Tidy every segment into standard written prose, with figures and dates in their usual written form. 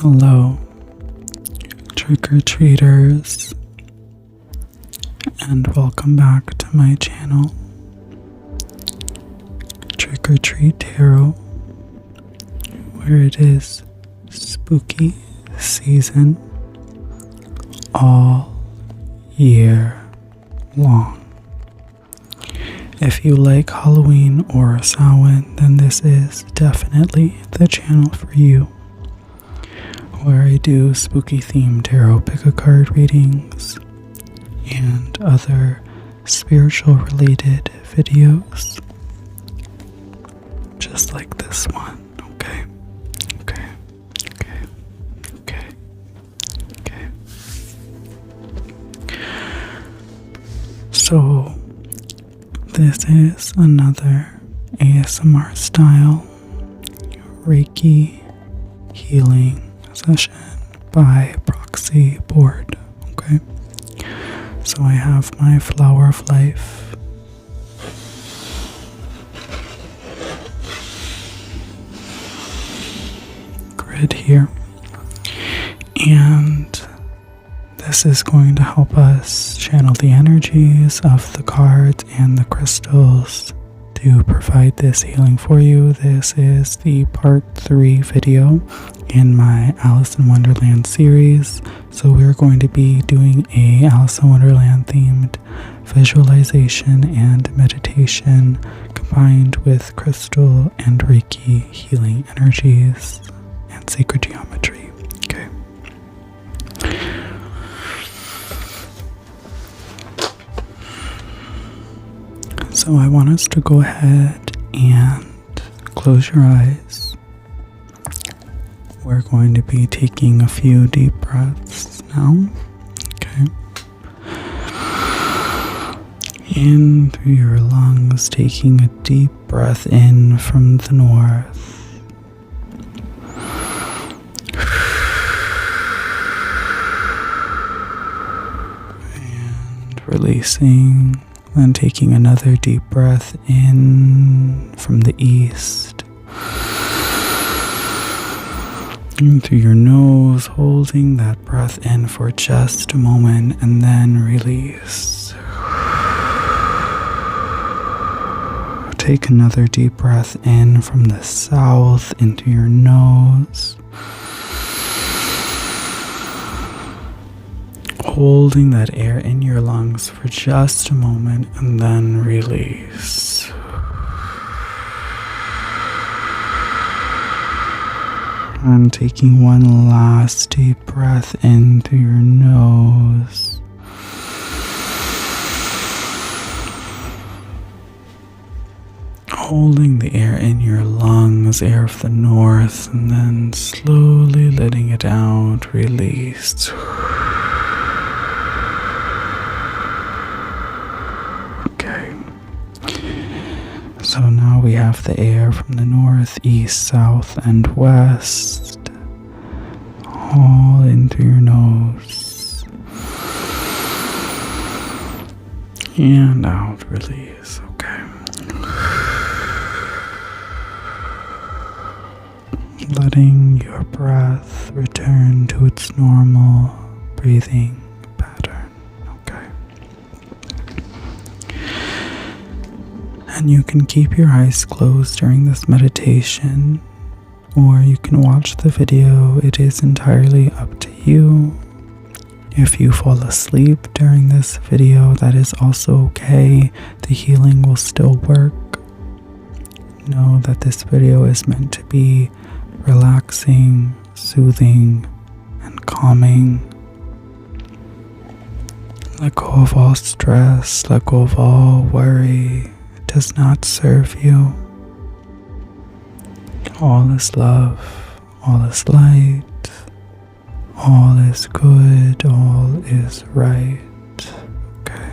Hello, trick-or-treaters, and welcome back to my channel, TrickrTreatTarot, where it is spooky season all year long. If you like Halloween or Samhain, then this is definitely the channel for you, where I do spooky themed tarot pick-a-card readings and other spiritual related videos, just like this one. Okay. So this is another ASMR style Reiki healing session by proxy board. Okay, so I have my flower of life, grid here, and this is going to help us channel the energies of the cards and the crystals to provide this healing for you. This is the part 3 video in my Alice in Wonderland series. So we're going to be doing a Alice in Wonderland themed visualization and meditation combined with crystal and Reiki healing energies and sacred geometry. Okay. So I want us to go ahead and close your eyes. We're going to be taking a few deep breaths now. Okay. In through your lungs, taking a deep breath in from the north. And releasing. Then taking another deep breath in from the east. In through your nose, holding that breath in for just a moment and then release. Take another deep breath in from the south into your nose. Holding that air in your lungs for just a moment and then release. And taking one last deep breath in through your nose. Holding the air in your lungs, air of the north, and then slowly letting it out, release. So now we have the air from the north, east, south, and west, all in through your nose, and out, release. Okay. Letting your breath return to its normal breathing pattern. Okay. And you can keep your eyes closed during this meditation, or you can watch the video. It is entirely up to you. If you fall asleep during this video, that is also okay. The healing will still work. Know that this video is meant to be relaxing, soothing, and calming. Let go of all stress, let go of all worry. Does not serve you. All is love, all is light, all is good, all is right. Okay.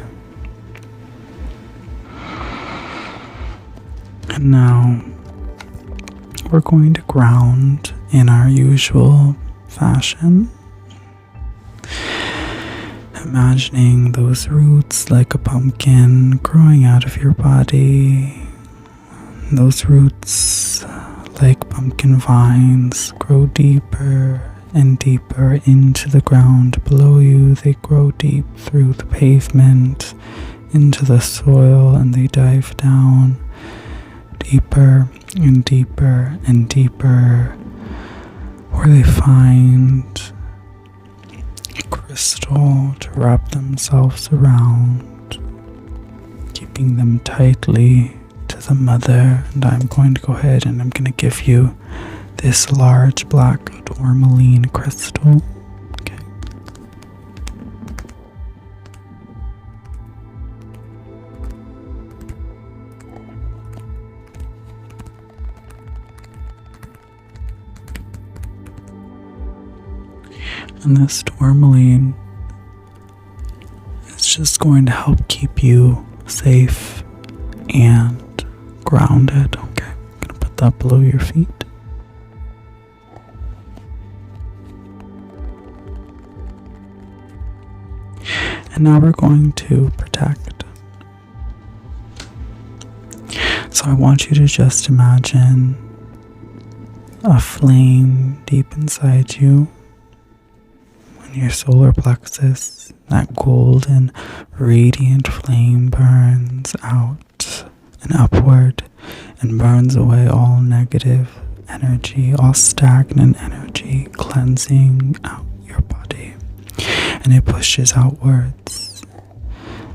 And now we're going to ground in our usual fashion. Imagining those roots like a pumpkin growing out of your body. Those roots, like pumpkin vines, grow deeper and deeper into the ground below you. They grow deep through the pavement, into the soil, and they dive down deeper and deeper and deeper, where they find a crystal to wrap themselves around, keeping them tightly to the mother. And I'm going to go ahead and I'm going to give you this large black tourmaline crystal. Okay. And this tourmaline is just going to help keep you safe and grounded. Okay, I'm going to put that below your feet. And now we're going to protect. So I want you to just imagine a flame deep inside you. When your solar plexus, that golden, radiant flame burns out and upward and burns away all negative energy, all stagnant energy, cleansing out your body. And it pushes outwards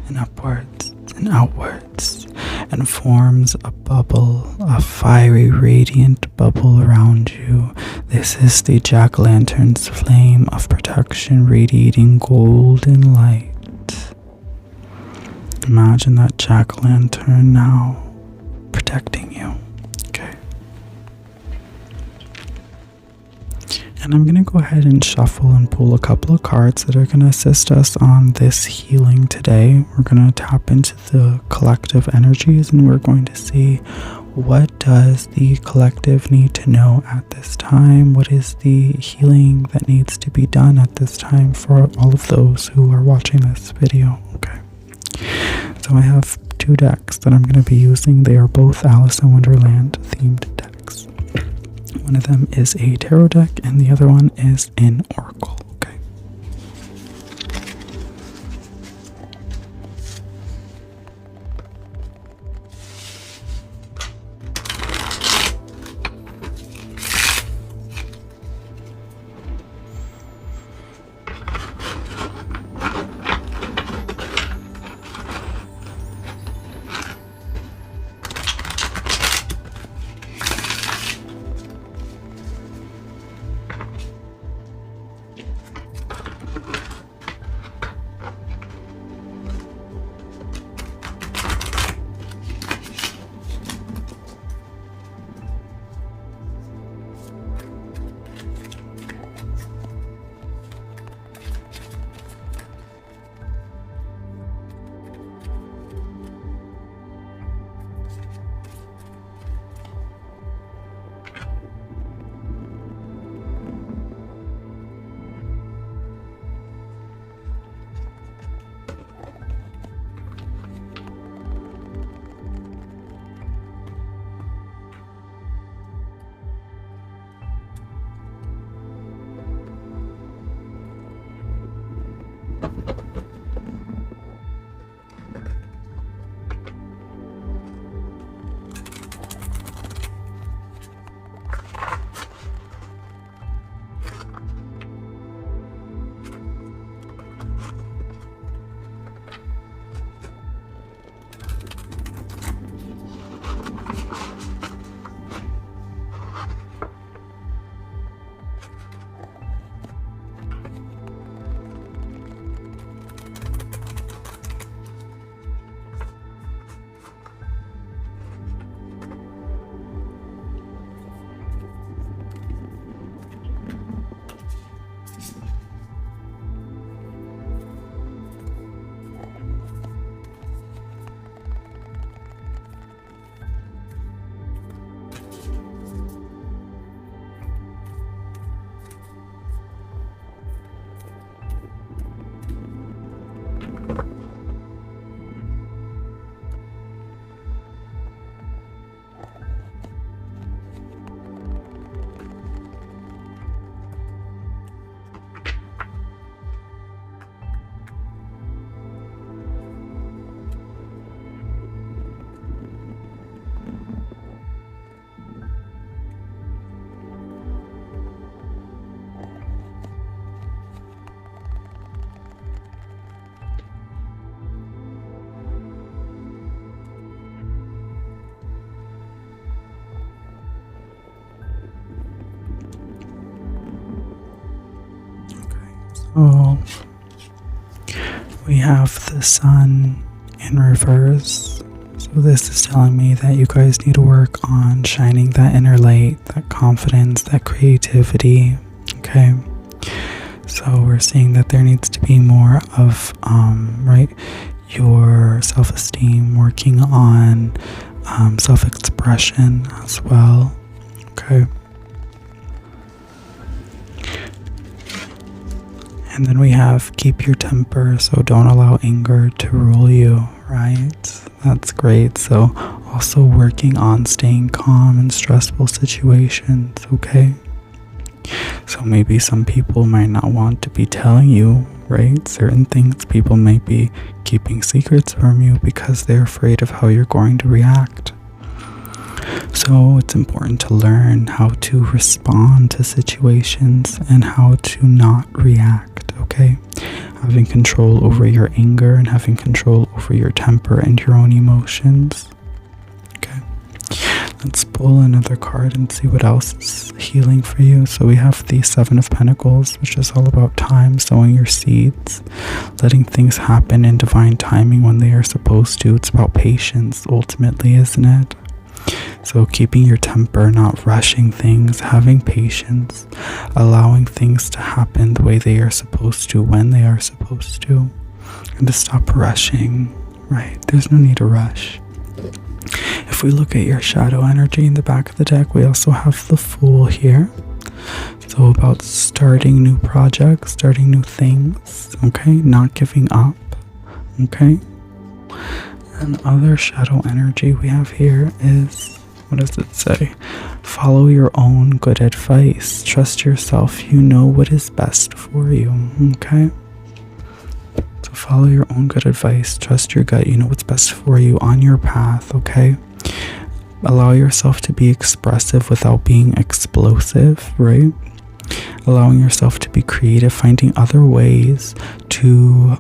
and upwards and outwards and forms a bubble, a fiery, radiant bubble around you. This is the jack-o'-lantern's flame of protection, radiating golden light. Imagine that jack-o'-lantern now protecting you. Okay. And I'm going to go ahead and shuffle and pull a couple of cards that are going to assist us on this healing today. We're going to tap into the collective energies and we're going to see what does the collective need to know at this time. What is the healing that needs to be done at this time for all of those who are watching this video. Okay. So I have two decks that I'm going to be using. They are both Alice in Wonderland themed decks. One of them is a tarot deck and the other one is an oracle. Okay. Oh, we have the sun in reverse. So this is telling me that you guys need to work on shining that inner light, that confidence, that creativity. Okay. So we're seeing that there needs to be more of, right, your self-esteem, working on self-expression as well. Okay. And then we have keep your temper, so don't allow anger to rule you, right? That's great. So also working on staying calm in stressful situations, okay? So maybe some people might not want to be telling you, right? Certain things. People might be keeping secrets from you because they're afraid of how you're going to react. So it's important to learn how to respond to situations and how to not react, okay? Having control over your anger and having control over your temper and your own emotions. Okay. Let's pull another card and see what else is healing for you. So we have the Seven of Pentacles, which is all about time, sowing your seeds, letting things happen in divine timing when they are supposed to. It's about patience, ultimately, isn't it? So keeping your temper, not rushing things, having patience, allowing things to happen the way they are supposed to, when they are supposed to, and to stop rushing, right? There's no need to rush. If we look at your shadow energy in the back of the deck, we also have the Fool here. So about starting new projects, starting new things, okay? Not giving up, okay? And other shadow energy we have here is, what does it say? Follow your own good advice. Trust yourself. You know what is best for you, okay? So follow your own good advice. Trust your gut. You know what's best for you on your path, okay? Allow yourself to be expressive without being explosive, right? Allowing yourself to be creative, finding other ways to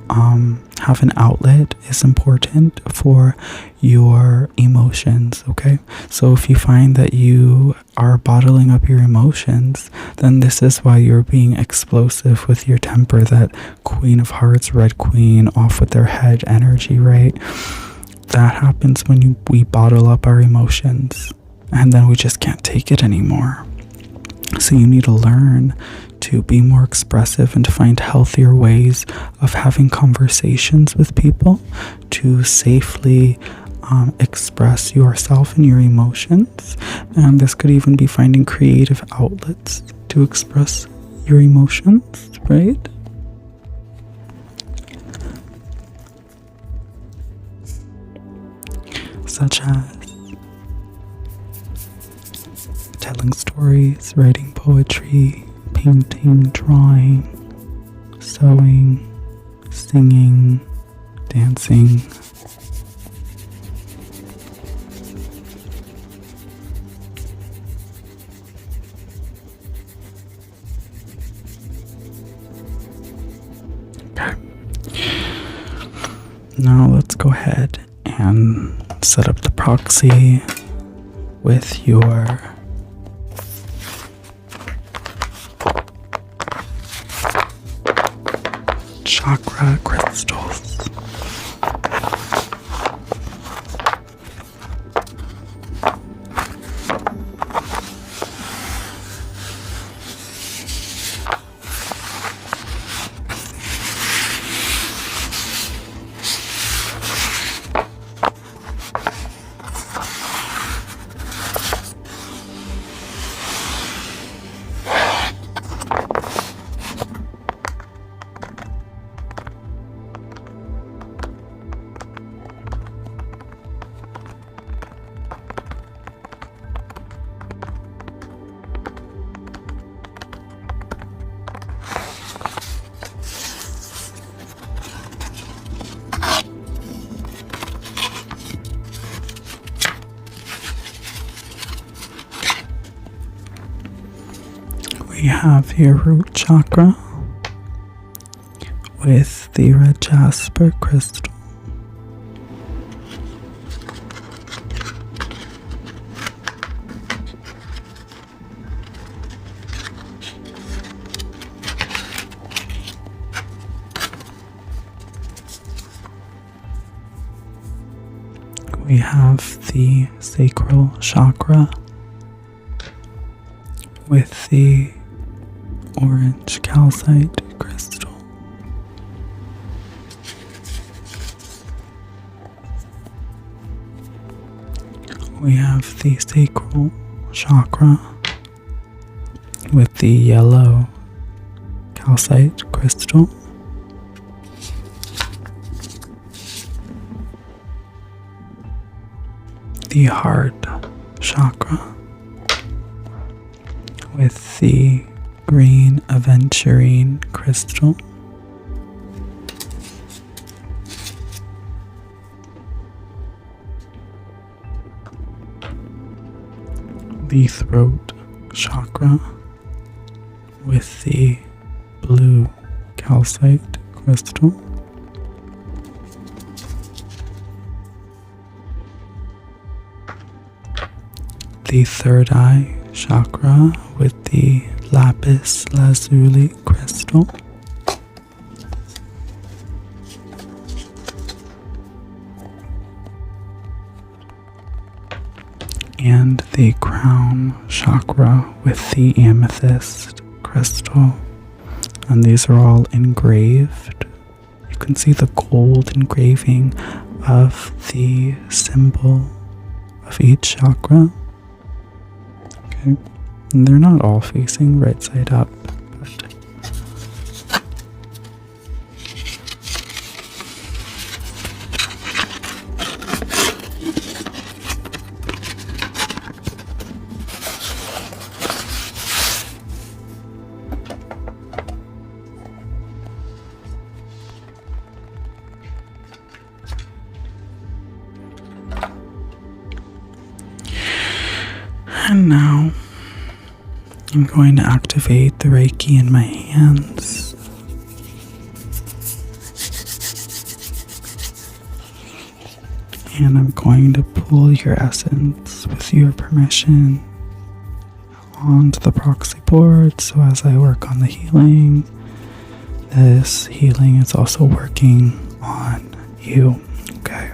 have an outlet is important for your emotions, okay? So if you find that you are bottling up your emotions, then this is why you're being explosive with your temper, that Queen of Hearts, Red Queen, off with their head energy, right? That happens when we bottle up our emotions and then we just can't take it anymore. So you need to learn to be more expressive and to find healthier ways of having conversations with people to safely express yourself and your emotions. And this could even be finding creative outlets to express your emotions, right? Such as telling stories, writing poetry, painting, drawing, sewing, singing, dancing. Okay. Now let's go ahead and set up the proxy with your chakra crystals. We have your root chakra with the red jasper crystal. We have the sacral chakra with the orange calcite crystal. We have the sacral chakra with the yellow calcite crystal. The heart chakra with the green aventurine crystal. The throat chakra with the blue calcite crystal. The third eye chakra with the lapis lazuli crystal. And the crown chakra with the amethyst crystal. And these are all engraved. You can see the gold engraving of the symbol of each chakra. Okay, and they're not all facing right side up, but and now I'm going to activate the Reiki in my hands. And I'm going to pull your essence with your permission onto the proxy board. So as I work on the healing, this healing is also working on you. Okay.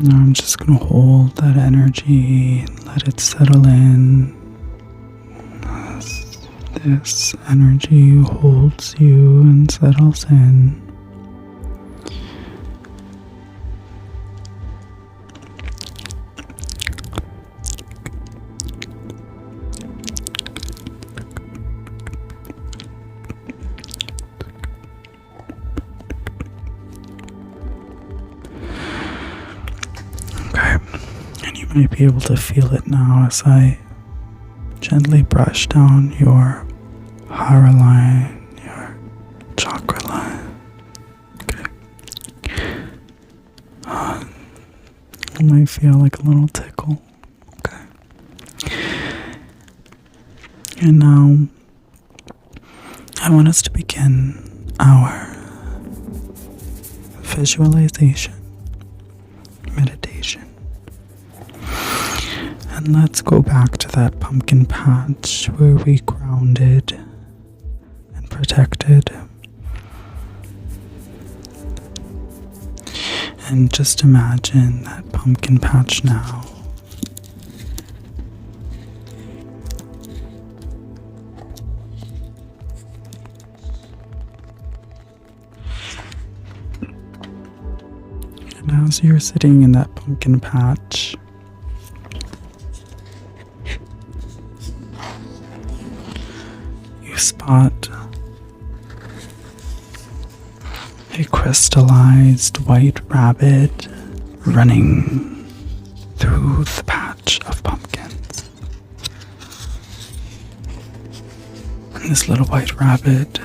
Now I'm just going to hold that energy and let it settle in. As this energy holds you and settles in. You might be able to feel it now as I gently brush down your hara line, your chakra line. Okay. It might feel like a little tickle. Okay. And now I want us to begin our visualization, meditation. And let's go back to that pumpkin patch where we grounded and protected. And just imagine that pumpkin patch now. And as you're sitting in that pumpkin patch, spot a crystallized white rabbit running through the patch of pumpkins. this little white rabbit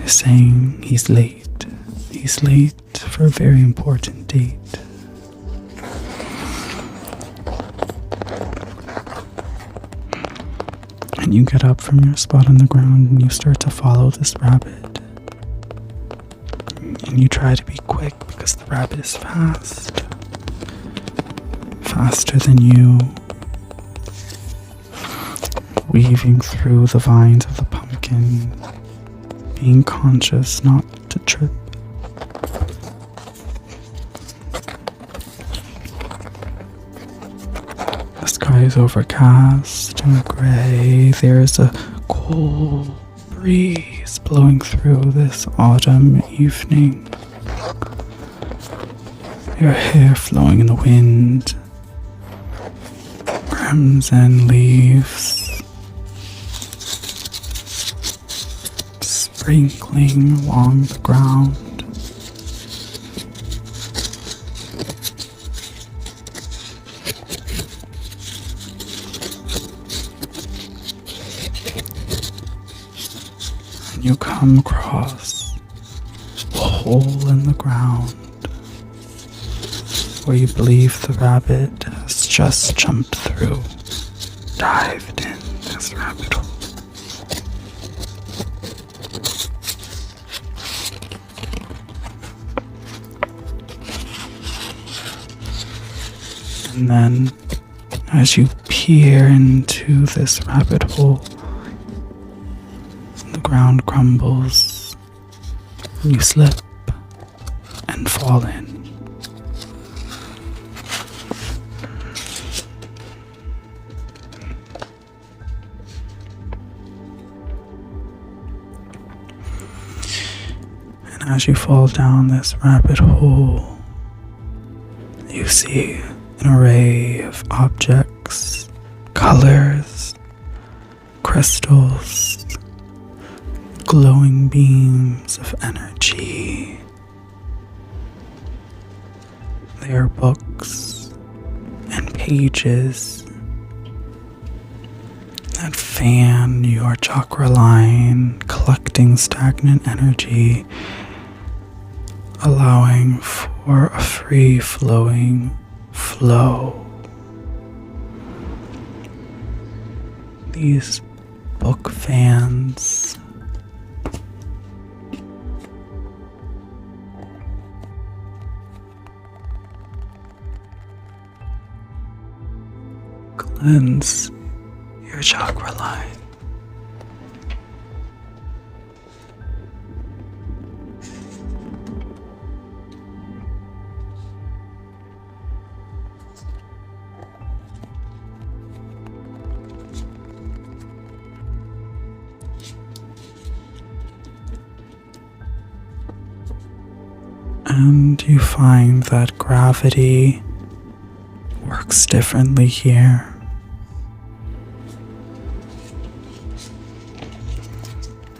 is saying he's late. He's late for a very important date. And you get up from your spot on the ground and you start to follow this rabbit. And you try to be quick because the rabbit is fast. Faster than you. Weaving through the vines of the pumpkin. Being conscious not to trip. The sky is overcast and gray. There's a cool breeze blowing through this autumn evening. Your hair flowing in the wind. Crimson leaves sprinkling along the ground. And you come across a hole in the ground where you believe the rabbit has just jumped through, dived in this rabbit hole. And then, as you peer into this rabbit hole, the ground crumbles, and you slip and fall in. And as you fall down this rabbit hole, you see an array of objects, colors, crystals, glowing beams of energy. They are books and pages that fan your chakra line, collecting stagnant energy, allowing for a free-flowing flow. These book fans cleanse your chakra line. And you find that gravity works differently here.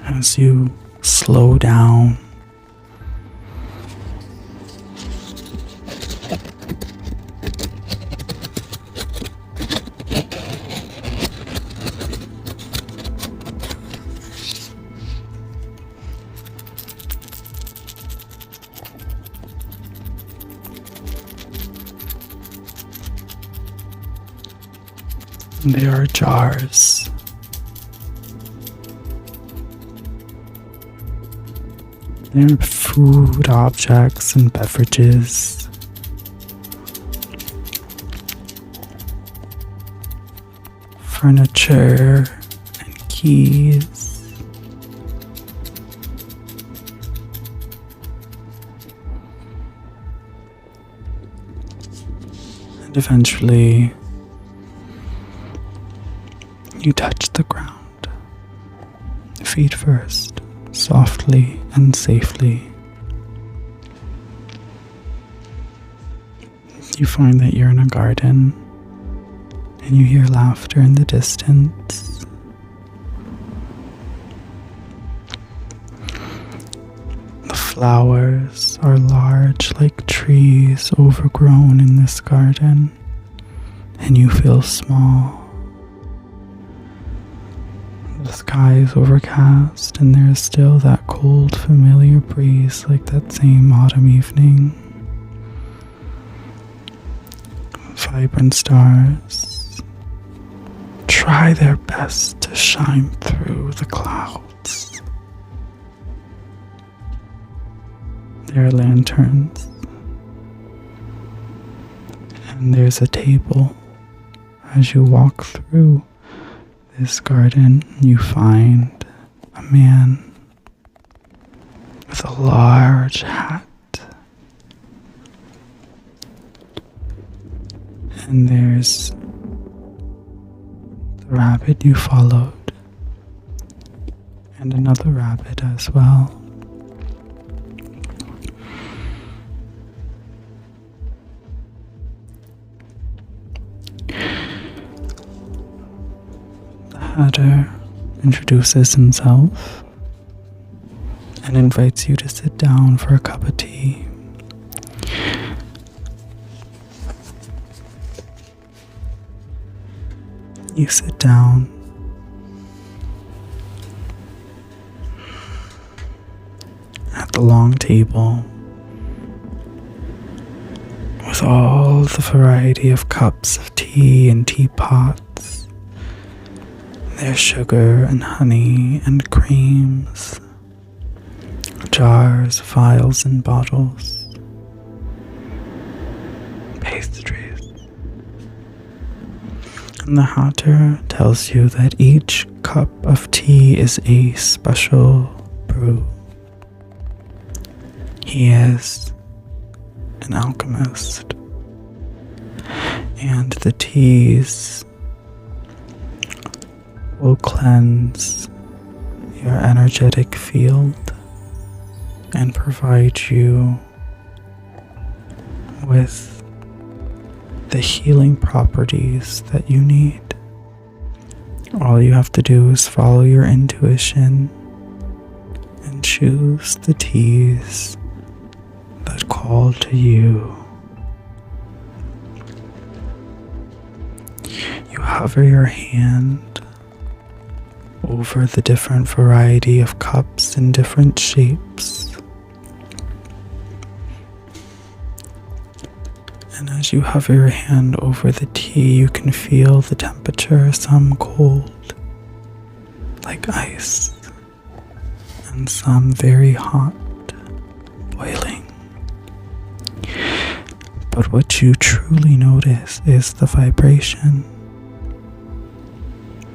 As you slow down, there are jars. There are food objects and beverages. Furniture and keys. And eventually, you touch the ground, feet first, softly and safely. You find that you're in a garden, and you hear laughter in the distance. The flowers are large like trees overgrown in this garden, and you feel small. The sky is overcast and there's still that cold, familiar breeze like that same autumn evening. Vibrant stars try their best to shine through the clouds. There are lanterns, and there's a table. As you walk through this garden, you find a man with a large hat. And there's the rabbit you followed, and another rabbit as well. The hatter introduces himself and invites you to sit down for a cup of tea. You sit down at the long table with all the variety of cups of tea and teapots. There's sugar and honey and creams, jars, vials, and bottles, pastries. And the hatter tells you that each cup of tea is a special brew. He is an alchemist, and the teas will cleanse your energetic field and provide you with the healing properties that you need. All you have to do is follow your intuition and choose the teas that call to you. You hover your hand over the different variety of cups in different shapes. And as you hover your hand over the tea, you can feel the temperature, some cold, like ice, and some very hot, boiling. But what you truly notice is the vibration.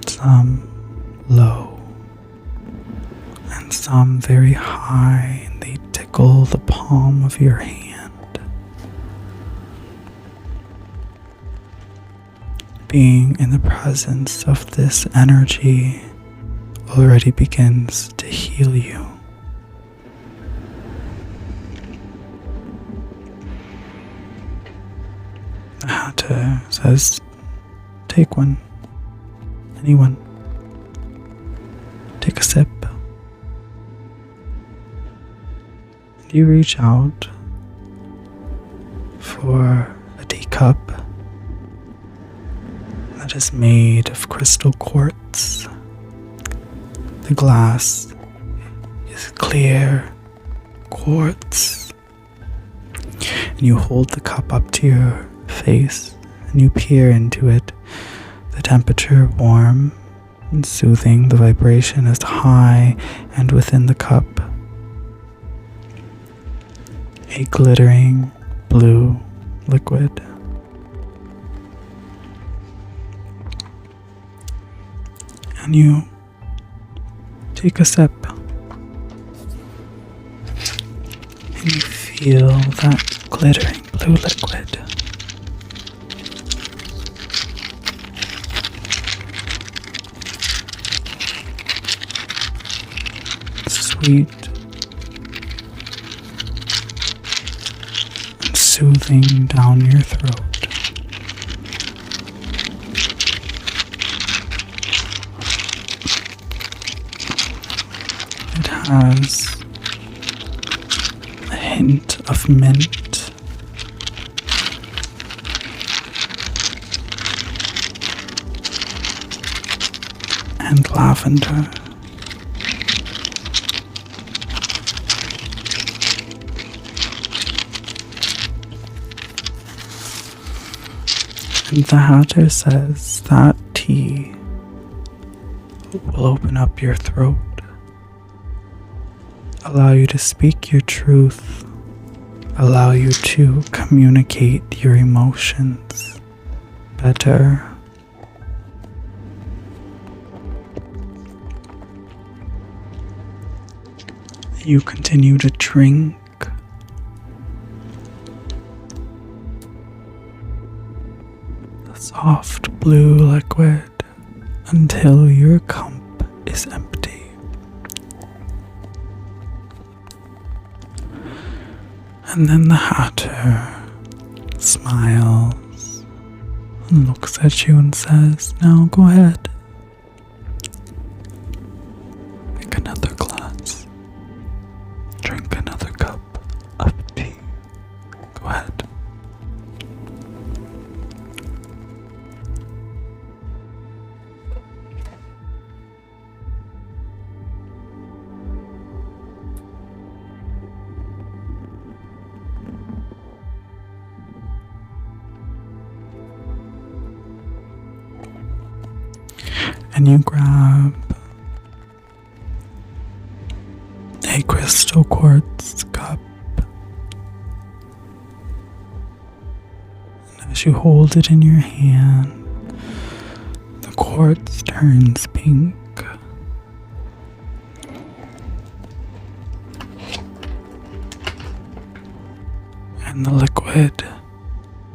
Some low, and some very high, and they tickle the palm of your hand. Being in the presence of this energy already begins to heal you. The hatter says, take one, anyone, take a sip. And you reach out for a teacup that is made of crystal quartz. The glass is clear quartz, and you hold the cup up to your face and you peer into it. The temperature warm and soothing, the vibration is high, and within the cup a glittering blue liquid. And you take a sip, and you feel that glittering blue liquid. Sweet and soothing down your throat. It has a hint of mint and lavender. And the Hatter says that tea will open up your throat, allow you to speak your truth, allow you to communicate your emotions better. You continue to drink the soft blue liquid until your cup is empty. And then the Hatter smiles and looks at you and says, "Now go ahead. Make another glass. Drink another cup of tea. Go ahead." And you grab a crystal quartz cup, and as you hold it in your hand, the quartz turns pink. And the liquid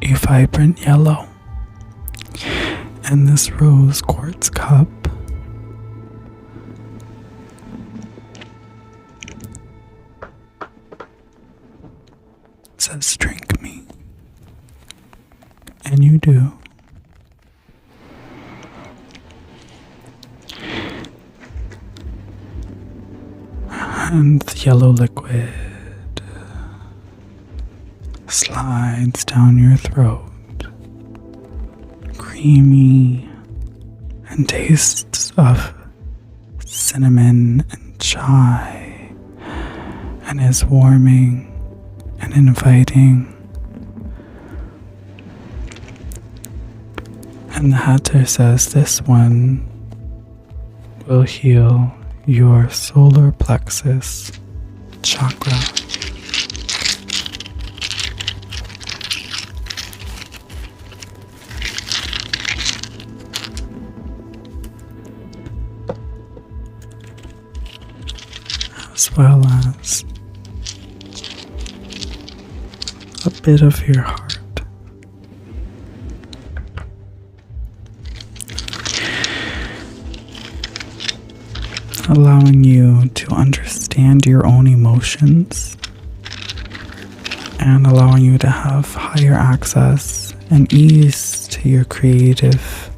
a vibrant yellow. And this rose quartz cup says, "Drink me." And you do. And the yellow liquid slides down your throat, creamy, and tastes of cinnamon and chai, and is warming and inviting. And the Hatter says this one will heal your solar plexus chakra. As well as a bit of your heart. Allowing you to understand your own emotions and allowing you to have higher access and ease to your creative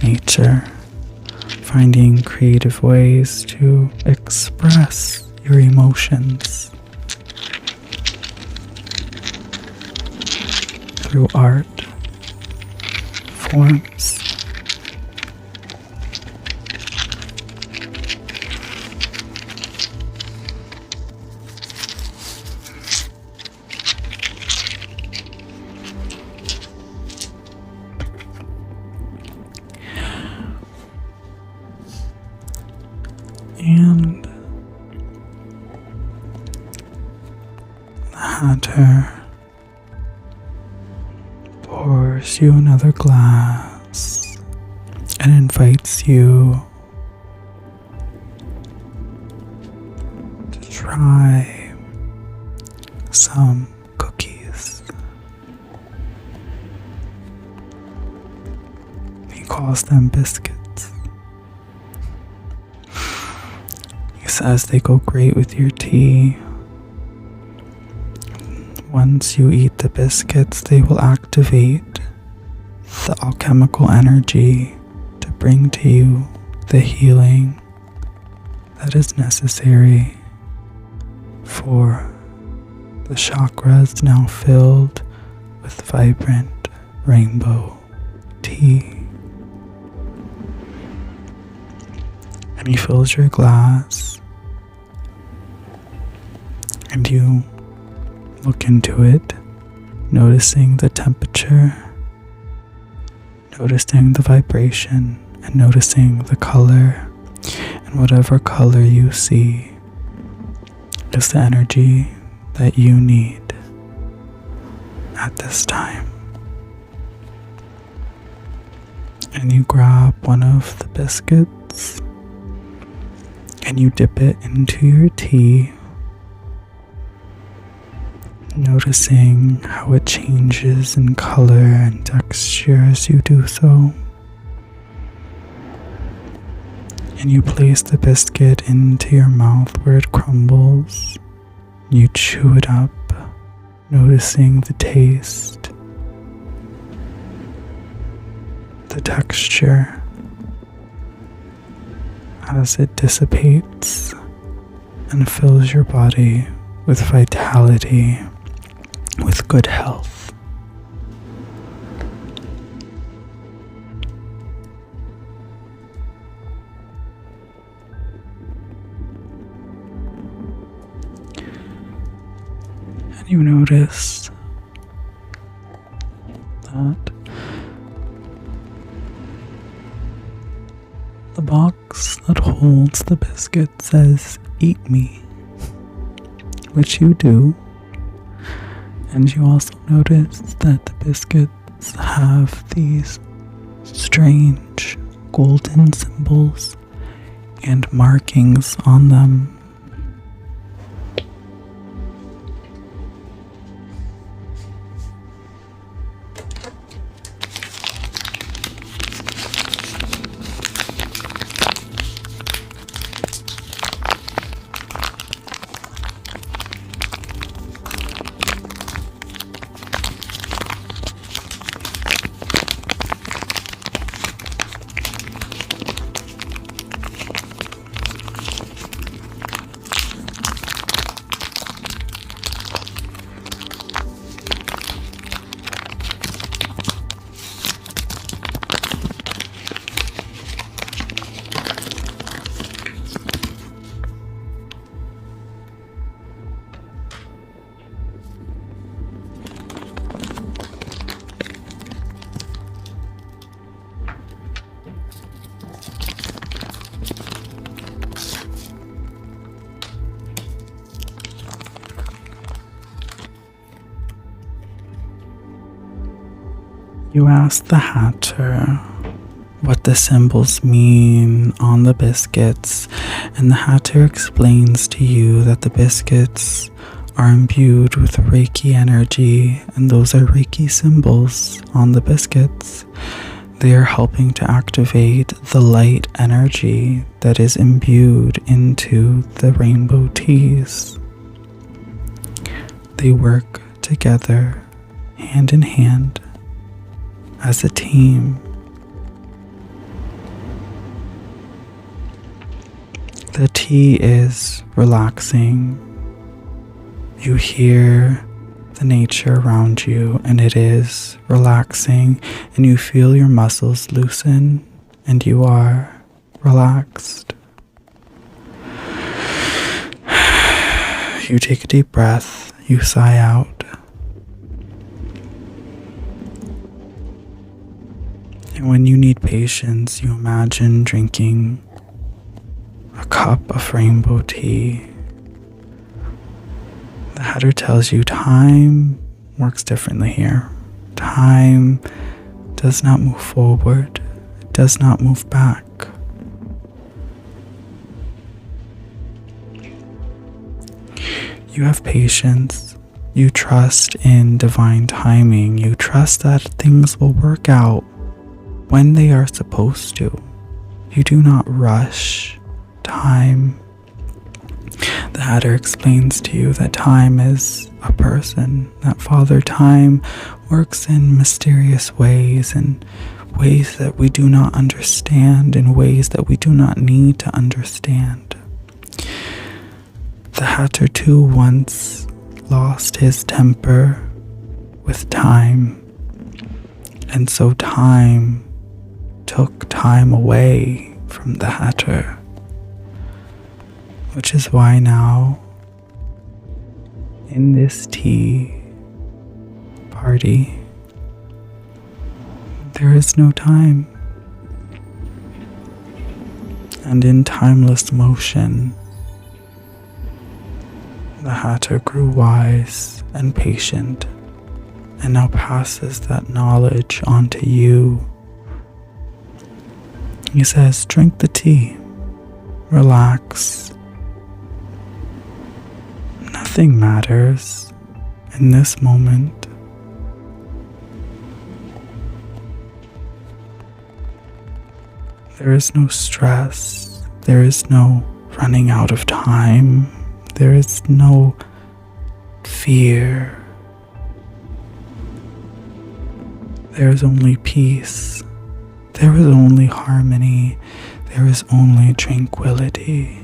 nature, finding creative ways to express your emotions through art forms. And the Hatter pours you another glass and invites you to try some cookies. He calls them biscuits. He says they go great with your tea. Once you eat the biscuits, they will activate the alchemical energy to bring to you the healing that is necessary for the chakras now filled with vibrant rainbow tea. And he fills your glass, and you look into it, noticing the temperature noticing the vibration and noticing the color, and whatever color you see is the energy that you need at this time. And you grab one of the biscuits and you dip it into your tea, noticing how it changes in color and texture as you do so. And you place the biscuit into your mouth where it crumbles. You chew it up, noticing the taste, the texture as it dissipates and fills your body with vitality, with good health. And you notice that the box that holds the biscuit says, "Eat me," which you do. And you also notice that the biscuits have these strange golden symbols and markings on them. You ask the hatter what the symbols mean on the biscuits, and the hatter explains to you that the biscuits are imbued with Reiki energy, and those are Reiki symbols on the biscuits. They are helping to activate the light energy that is imbued into the rainbow teas. They work together, hand in hand, as a team. The tea is relaxing. You hear the nature around you, and it is relaxing, and you feel your muscles loosen, and you are relaxed. You take a deep breath, you sigh out. And when you need patience, you imagine drinking a cup of rainbow tea. The hatter tells you time works differently here. Time does not move forward, it does not move back. You have patience. You trust in divine timing. You trust that things will work out when they are supposed to. You do not rush time. The hatter explains to you that time is a person, that Father Time works in mysterious ways, in ways that we do not understand, in ways that we do not need to understand. The hatter too once lost his temper with time, and so time took time away from the hatter, which is why now in this tea party There is no time. And in timeless motion, the Hatter grew wise and patient, and now passes that knowledge on to you. He says, drink the tea, relax. Nothing matters in this moment. There is no stress. There is no running out of time. There is no fear. There is only peace. There is only harmony. There is only tranquility.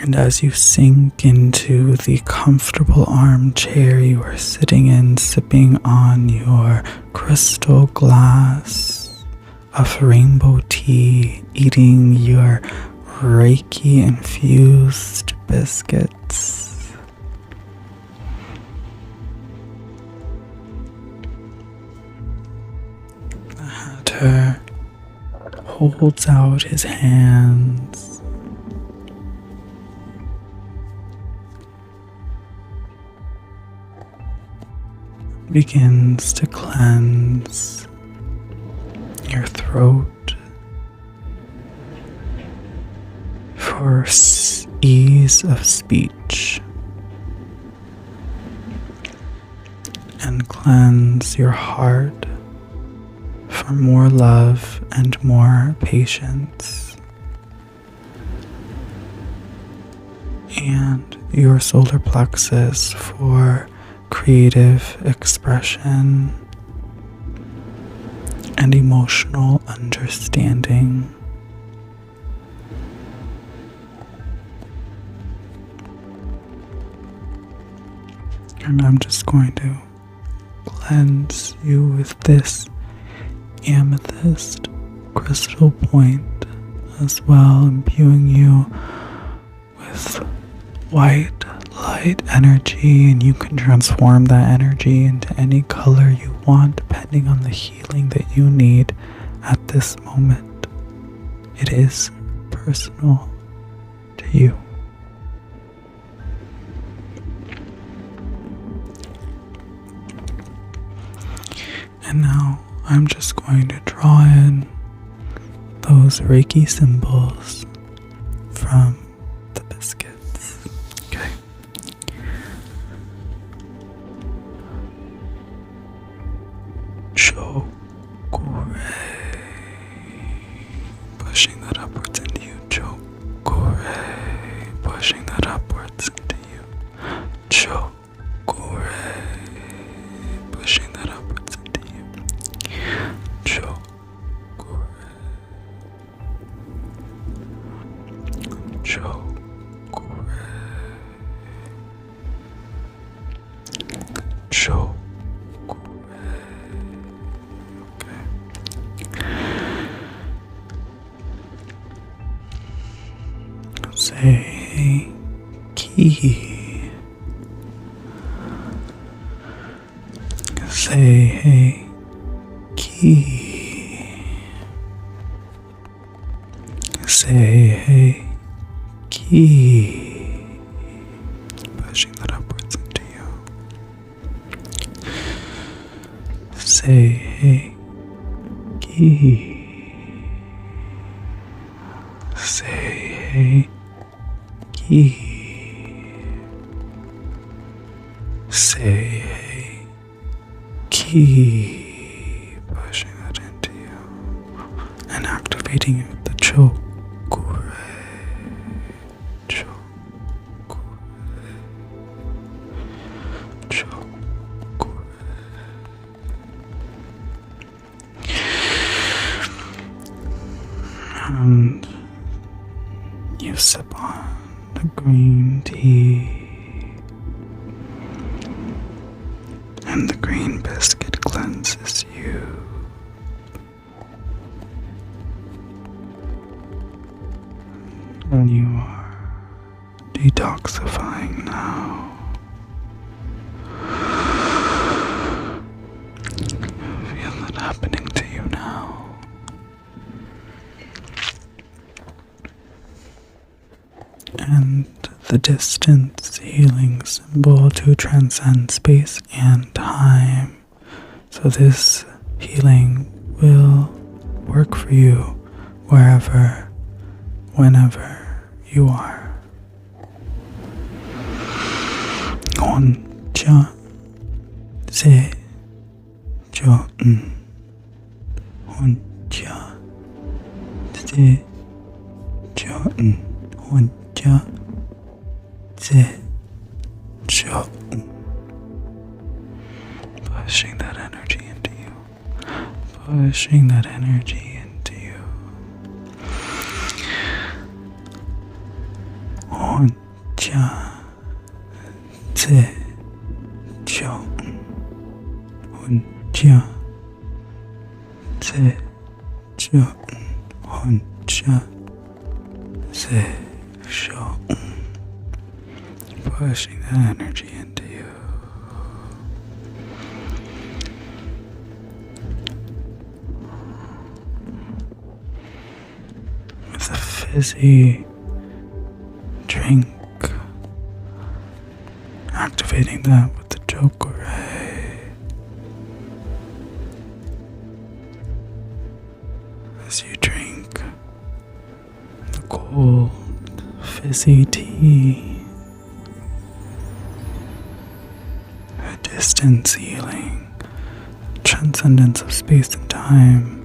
And as you sink into the comfortable armchair you are sitting in, sipping on your crystal glass of rainbow tea, eating your Reiki infused biscuits, the Hatter holds out his hands, begins to cleanse your throat for ease of speech, and cleanse your heart for more love and more patience, and your solar plexus for creative expression and emotional understanding. And I'm just going to cleanse you with this amethyst crystal point as well, imbuing you with white light energy, and you can transform that energy into any color you want depending on the healing that you need at this moment. It is personal to you. And now I'm just going to draw in those Reiki symbols from the biscuits. Okay. Chakras. Pushing that upwards into you. Chakras. Pushing that upwards into you. Chakras. Pushing that upwards into you. Chakras. Chakras. Say key. Say key. Say key. Pushing that upwards into you. Say key. Say key. Say key. Pushing that into you and activating it with the chakra. And you sip on the green tea, and the green biscuit cleanses you. And you are detoxifying now. the distance healing symbol to transcend space and time. So this healing will work for you wherever, whenever you are. 혼자 세존 혼자 세존 혼자 세존. Pushing that energy into you. Pushing that energy into you. 혼자 세존 혼자 세존 혼자 세존. Pushing that energy into you. With a fizzy drink, activating that with the Chakras. As you drink the cold, fizzy tea, a distance healing, transcendence of space and time.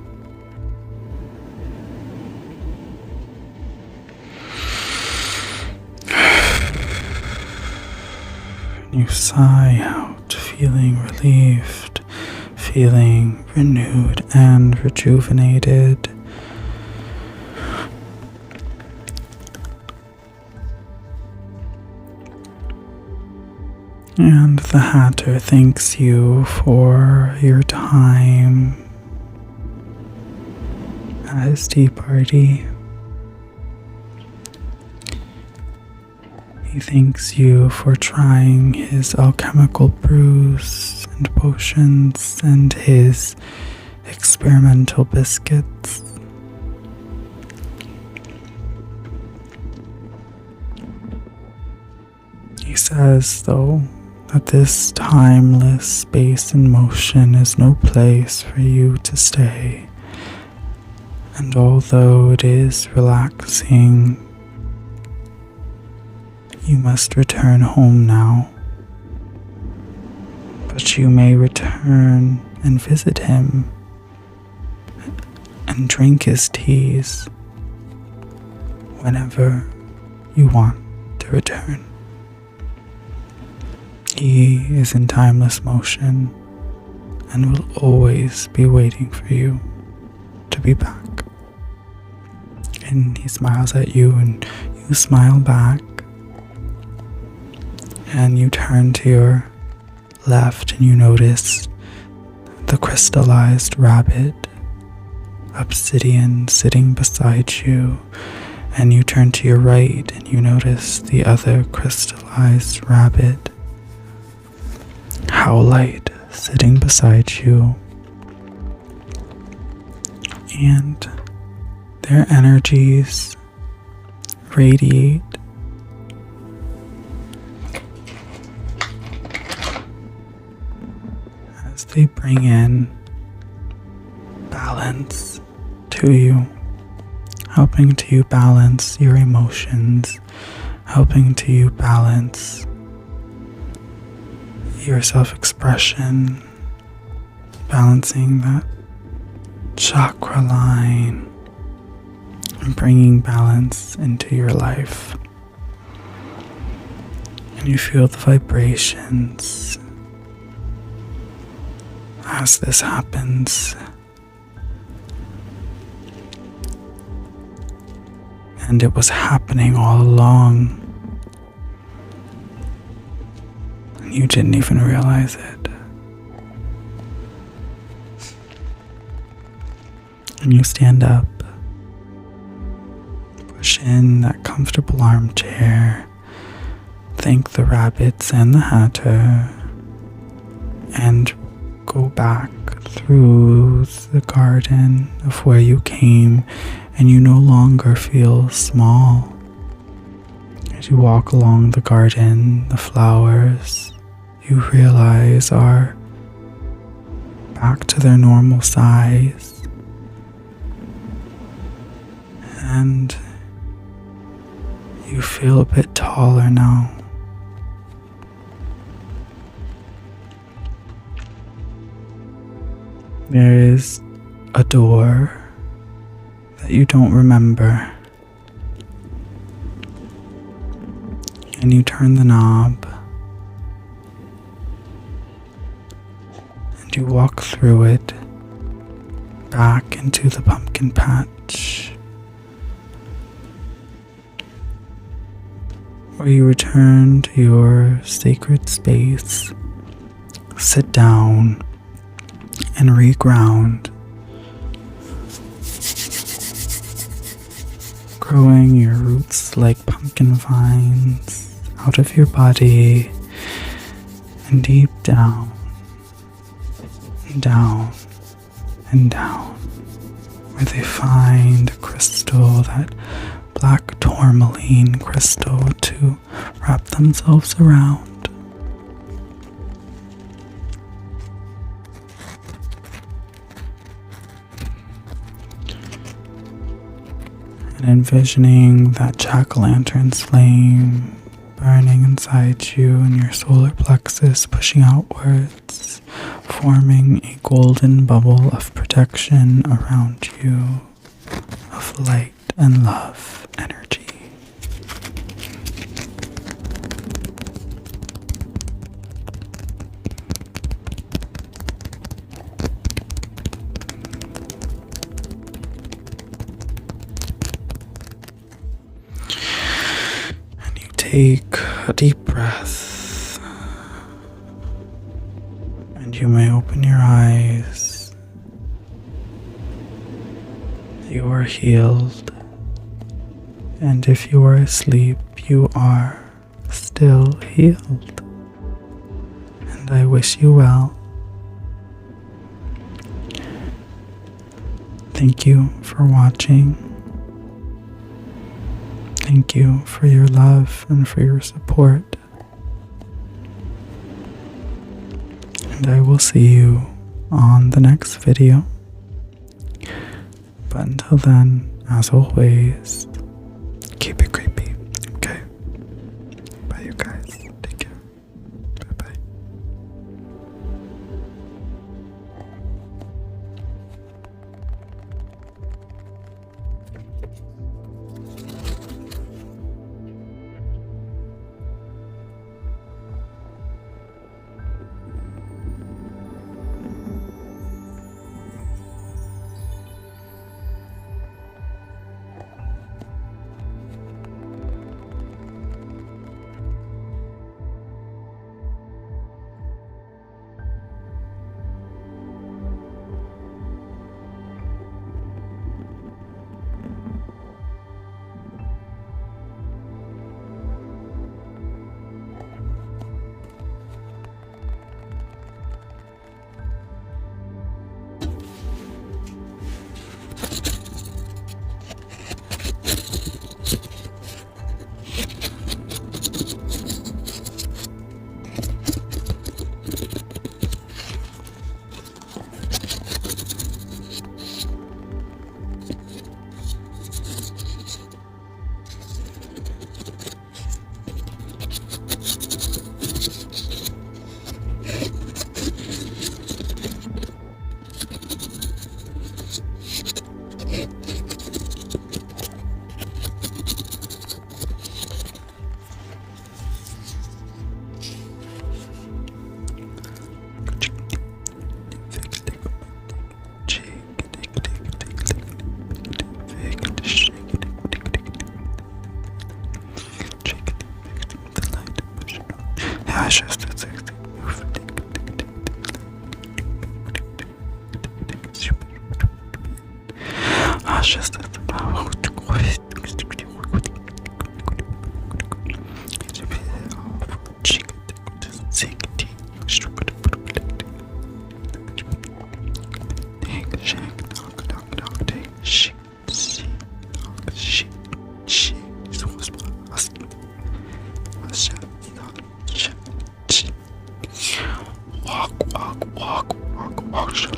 You sigh out, feeling relieved, feeling renewed and rejuvenated. And the Hatter thanks you for your time at his tea party. He thanks you for trying his alchemical brews and potions and his experimental biscuits. He says, though, that this timeless space and motion is no place for you to stay. And although it is relaxing, you must return home now. But you may return and visit him and drink his teas whenever you want to return. He is in timeless motion and will always be waiting for you to be back. And he smiles at you and you smile back. And you turn to your left and you notice the crystallized rabbit, obsidian, sitting beside you. And you turn to your right and you notice the other crystallized rabbit, Howlite, sitting beside you. And their energies radiate as they bring in balance to you, helping to you balance your emotions, helping to you balance your self-expression, balancing that chakra line and bringing balance into your life. And you feel the vibrations as this happens. And it was happening all along. And you didn't even realize it. And you stand up, push in that comfortable armchair, thank the rabbits and the Hatter, and go back through the garden of where you came, and you no longer feel small. It As you walk along the garden, the flowers you realize are back to their normal size, and you feel a bit taller now. There is a door that you don't remember, and you turn the knob and you walk through it back into the pumpkin patch, where you return to your sacred space, sit down and reground, growing your roots like pumpkin vines out of your body and deep down and down and down, where they find a crystal, that black tourmaline crystal, to wrap themselves around. And envisioning that jack-o'-lantern's flame burning inside you and your solar plexus pushing outwards, forming a golden bubble of protection around you, of light and love energy. Take a deep breath, and you may open your eyes. You are healed, and if you are asleep, you are still healed. And I wish you well. Thank you for watching. Thank you for your love and for your support. And I will see you on the next video. But until then, as always, keep it creepy, okay? Bye, you guys. Take care. Bye-bye. Reflect.